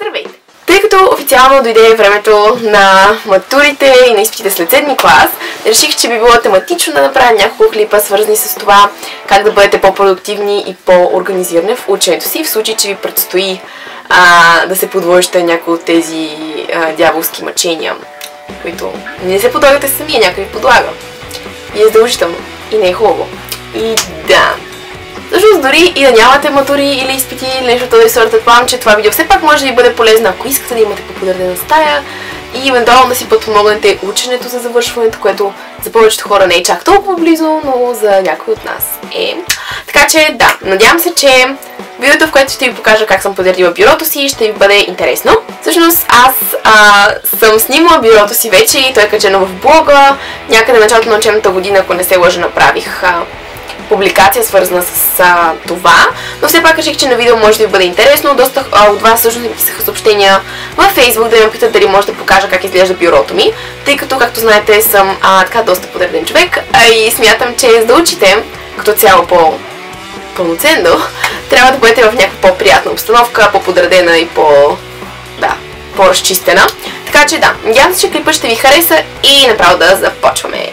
Здравейте! Тъй като официално дойде времето на матурите и на изпитите след 7-ми клас, реших, че би било тематично да направя няколко клипа, свързани с това как да бъдете по-продуктивни и по-организирани в ученето си, в случай, че ви предстои да се подложите някои от тези дяволски мъчения, които не се подлагате сами, някой ви подлага. И е задължително. И не е хубаво. И да. Всъщност дори и да нямате матури или изпити или нещо да ви сорта, предполагам, че това видео все пак може да ви бъде полезно, ако искате да имате по-подредена стая и евентуално да си подпомогнете ученето за завършването, което за повечето хора не е чак толкова близо, но за някой от нас е. Така че да, надявам се, че видеото, в което ще ви покажа как съм подредила бюрото си, ще ви бъде интересно. Всъщност аз съм снимала бюрото си вече и той е качено в блога. Някъде началото на учебната година, ако не се лъжа, направих публикация, свързана с това, но все пак реших, че на видео може да ви бъде интересно. Доста от вас всъщност ми писаха съобщения във Facebook да ме питат дали може да покажа как изглежда бюрото ми, тъй като, както знаете, съм така доста подреден човек и смятам, че за да учите като цяло по-пълноценно, трябва да бъдете в някаква по-приятна обстановка, по-подредена и по-разчистена. Така че да, надявам се, че клипът ще ви хареса и направо да започваме.